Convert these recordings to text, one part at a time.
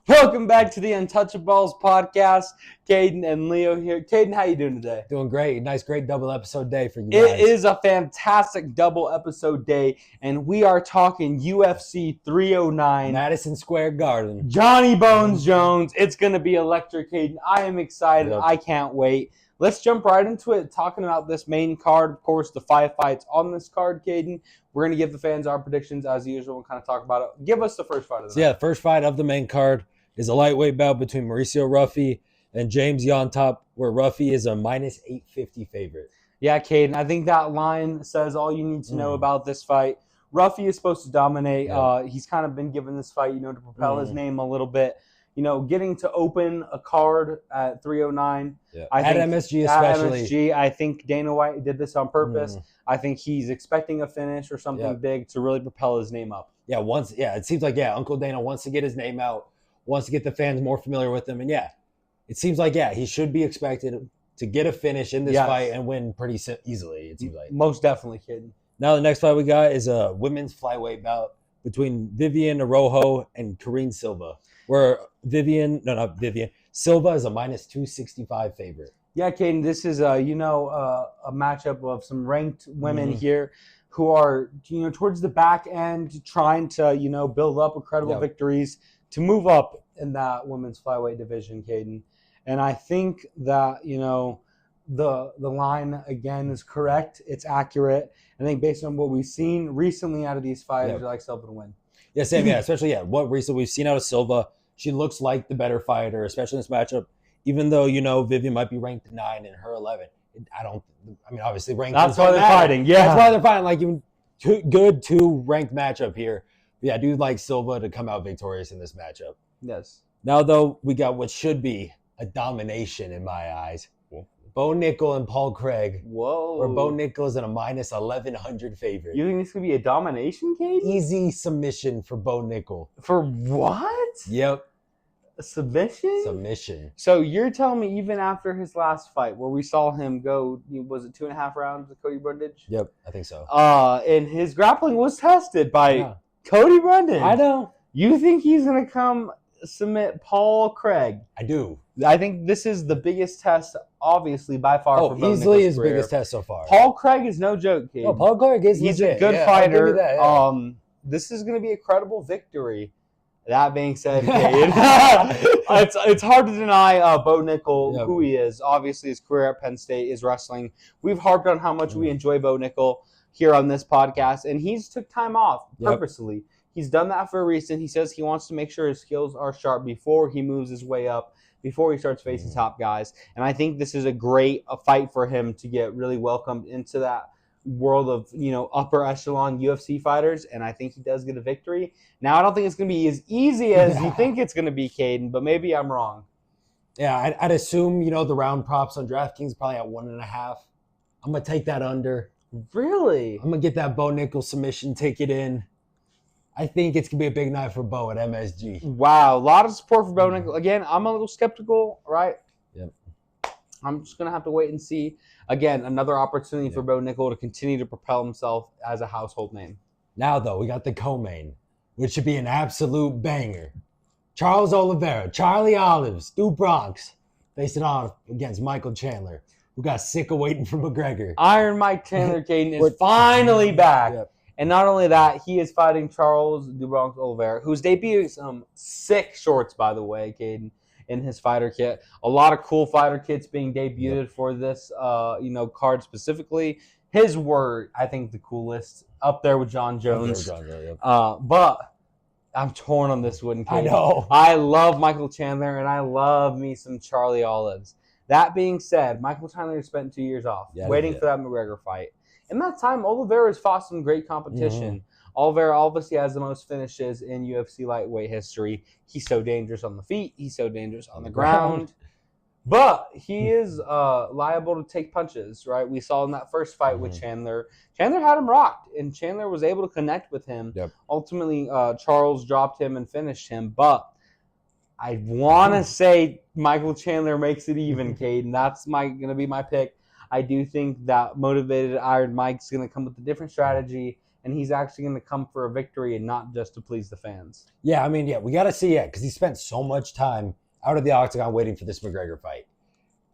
Welcome back to the Untouchaballs podcast. Caden and Leo here. Caden, how you doing today? Doing great. Great double episode day for you guys. It is a fantastic double episode day, and we are talking UFC 309. Madison Square Garden. Johnny Bones Jones. It's going to be electric, Caden. I am excited. Yep. I can't wait. Let's jump right into it, talking about this main card. Of course, the 5 fights on this card, Caden. We're going to give the fans our predictions as usual and kind of talk about it. Give us the first fight of the night. The first fight of the main card is a lightweight bout between Mauricio Ruffy and James Yontop, where Ruffy is a minus 850 favorite. Yeah, Caden, I think that line says all you need to know about this fight. Ruffy is supposed to dominate. Yep. He's kind of been given this fight, to propel his name a little bit. Getting to open a card at 309. Yeah. At MSG especially. At MSG, I think Dana White did this on purpose. I think he's expecting a finish or something big to really propel his name up. It seems like, Uncle Dana wants to get his name out, wants to get the fans more familiar with him. And, it seems like, he should be expected to get a finish in this fight and win pretty easily, it seems like. Most definitely, kid. Now the next fight we got is a women's flyweight bout between Vivian Araujo and Karine Silva, where Silva is a minus 265 favorite. Yeah, Caden, this is a matchup of some ranked women here who are towards the back end trying to build up incredible victories to move up in that women's flyweight division, Caden. And I think that the line again is correct. It's accurate. I think based on what we've seen recently out of these fighters, I like Silva to win. Yeah, same. Especially what recently we've seen out of Silva. She looks like the better fighter, especially in this matchup. Even though Vivian might be ranked 9 and her 11. Obviously ranked. That's why they're fighting. Yeah, that's why they're fighting. Like even two ranked matchup here. But I do like Silva to come out victorious in this matchup. Yes. Now though, we got what should be a domination in my eyes. Bo Nickel and Paul Craig. Whoa. Where Bo Nickel is in a minus 1,100 favorite. You think this could be a domination, Caden? Easy submission for Bo Nickel. For what? Yep. A submission? Submission. So you're telling me even after his last fight, where we saw him go, was it 2.5 rounds with Cody Brundage? Yep, I think so. And his grappling was tested by Cody Brundage. I know. You think he's going to come submit Paul Craig? I do. I think this is the biggest test, obviously, by far. Oh, for Bo easily Nickel's his career. Biggest test so far. Paul Craig is no joke, kid. No, Paul Craig is He's legit. a good I'll fighter. give you that, This is going to be a credible victory. That being said, it's hard to deny Bo Nickel who he is. Obviously, his career at Penn State is wrestling. We've harped on how much we enjoy Bo Nickel here on this podcast, and he's took time off purposely. He's done that for a reason. He says he wants to make sure his skills are sharp before he moves his way up, before he starts facing top guys. And I think this is a great fight for him to get really welcomed into that world of upper echelon UFC fighters, and I think he does get a victory. Now I don't think it's going to be as easy as you think it's going to be, Caden, but maybe I'm wrong. Yeah, I'd assume the round props on DraftKings probably at 1.5. I'm gonna take that under. Really? I'm gonna get that Bo Nickel submission, take it in. I think it's gonna be a big night for Bo at MSG. Wow, a lot of support for Bo Nickel. Again, I'm a little skeptical, right? Yep. I'm just gonna have to wait and see. Again, another opportunity for Bo Nickel to continue to propel himself as a household name. Now, though, we got the co-main, which should be an absolute banger. Charles Oliveira, Charlie Olives, Stu Bronx, facing off against Michael Chandler, who got sick of waiting for McGregor. Iron Mike Chandler, Caden, is finally back. Yep. And not only that, he is fighting Charles DuBronx Oliveira, who's debuting some sick shorts, by the way, Caden, in his fighter kit. A lot of cool fighter kits being debuted for this, card specifically. His were, I think, the coolest, up there with John Jones. But I'm torn on this one, Caden. I know. I love Michael Chandler, and I love me some Charlie Olives. That being said, Michael Chandler spent 2 years off waiting for that McGregor fight. In that time, Oliveira has fought some great competition. Oliveira obviously has the most finishes in UFC lightweight history. He's so dangerous on the feet. He's so dangerous on the ground. But he is liable to take punches, right? We saw in that first fight with Chandler. Chandler had him rocked, and Chandler was able to connect with him. Yep. Ultimately, Charles dropped him and finished him. But I want to say Michael Chandler makes it even, Caden. That's going to be my pick. I do think that motivated Iron Mike's going to come with a different strategy and he's actually going to come for a victory and not just to please the fans. Yeah, I mean, we got to see it because he spent so much time out of the octagon waiting for this McGregor fight.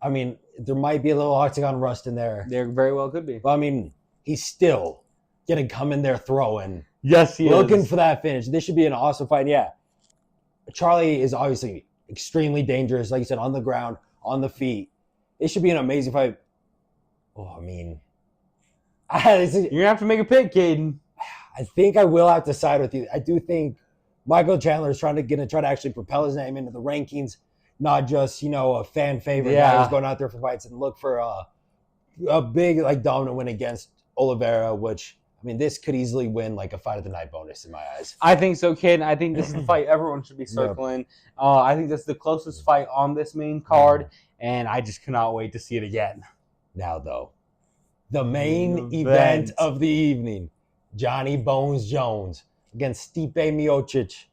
I mean, there might be a little octagon rust in there. There very well could be. But, I mean, he's still going to come in there throwing. Yes, he is. Looking for that finish. This should be an awesome fight. Yeah. Charlie is obviously extremely dangerous, like you said, on the ground, on the feet. It should be an amazing fight. Oh, I mean, you're going to have to make a pick, Caden. I think I will have to side with you. I do think Michael Chandler is going to try to actually propel his name into the rankings, not just, a fan favorite guy who's going out there for fights, and look for a big, dominant win against Oliveira, which, I mean, this could easily win a fight of the night bonus in my eyes. I think so, Caden. I think this is the fight everyone should be circling. I think this is the closest fight on this main card, and I just cannot wait to see it again. Now, though, the main event of the evening, Johnny Bones Jones against Stipe Miocic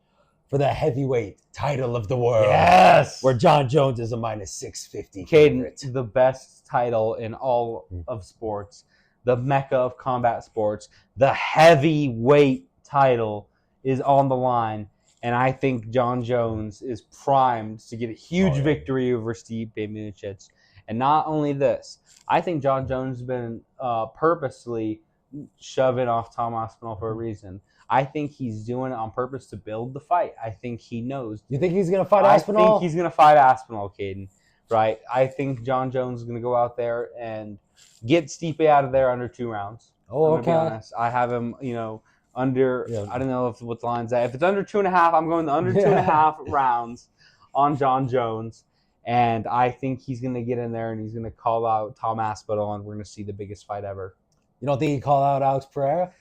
for the heavyweight title of the world. Yes! Where John Jones is a minus 650 favorite. Caden, the best title in all of sports, the mecca of combat sports, the heavyweight title is on the line, and I think John Jones is primed to get a huge victory over Stipe Miocic. And not only this, I think John Jones has been purposely shoving off Tom Aspinall for a reason. I think he's doing it on purpose to build the fight. I think he knows. You think he's going to fight Aspinall? I think he's going to fight Aspinall, Caden. Right? I think John Jones is going to go out there and get Stipe out of there under 2 rounds. Oh, okay. To be honest. I have him, under, I don't know what the line's at. If it's under 2.5, I'm going the under 2.5 rounds on John Jones. And I think he's going to get in there and he's going to call out Tom Aspinall, and we're going to see the biggest fight ever. You don't think he'd call out Alex Pereira?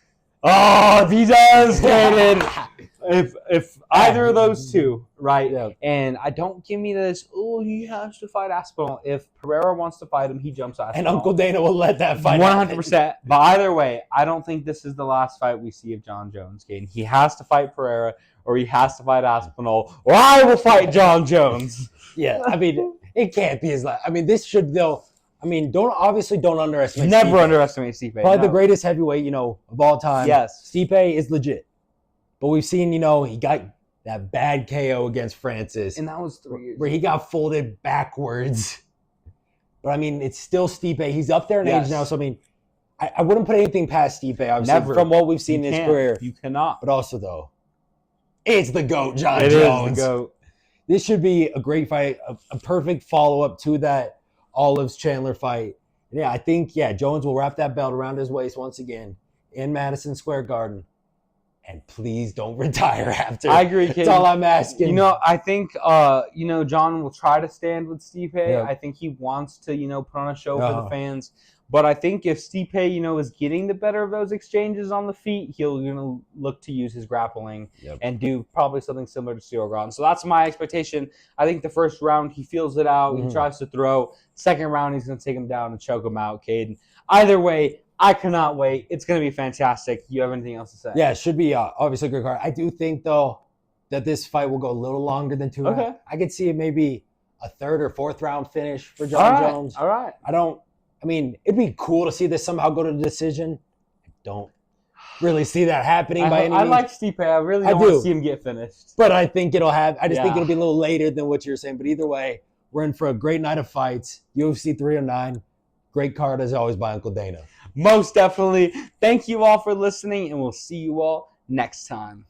Oh, if he does, Caden. if either of those two, right? Yeah. And I don't give me this, he has to fight Aspinall. If Pereira wants to fight him, he jumps Aspinall. And Uncle Dana will let that fight 100%. But either way, I don't think this is the last fight we see of John Jones, Caden. He has to fight Pereira, or he has to fight Aspinall, or I will fight John Jones. Yeah, I mean, it can't be his last. I mean, this should, though. I mean, don't underestimate Never Stipe. Underestimate Stipe. Probably the greatest heavyweight, of all time. Yes. Stipe is legit. But we've seen, he got that bad KO against Francis. And that was 3 years where he got folded backwards. But, I mean, it's still Stipe. He's up there in age now. So, I mean, I wouldn't put anything past Stipe, obviously, Never. From what we've seen in his career. You cannot. But also, though, it's the GOAT, John Jones. It is the GOAT. This should be a great fight, a perfect follow-up to that Olives-Chandler fight. Yeah, I think, Jones will wrap that belt around his waist once again in Madison Square Garden. And please don't retire after. I agree, Caden. That's all I'm asking. I think, John will try to stand with Stipe. Yeah. I think he wants to, put on a show for the fans. But I think if Stipe, is getting the better of those exchanges on the feet, he'll look to use his grappling and do probably something similar to Cyril Gane. So that's my expectation. I think the first round, he feels it out. He tries to throw. Second round, he's going to take him down and choke him out, Caden. Either way, I cannot wait. It's going to be fantastic. Do you have anything else to say? Yeah, it should be obviously a good card. I do think, though, that this fight will go a little longer than 2 rounds. Okay. I could see it maybe a 3rd or 4th round finish for John Jones. All right. I mean, it'd be cool to see this somehow go to the decision. I don't really see that happening by any means. I like Stipe. I really don't want to see him get finished. But I think it'll have. I just think it'll be a little later than what you're saying. But either way, we're in for a great night of fights. UFC 309. Great card as always by Uncle Dana. Most definitely. Thank you all for listening, and we'll see you all next time.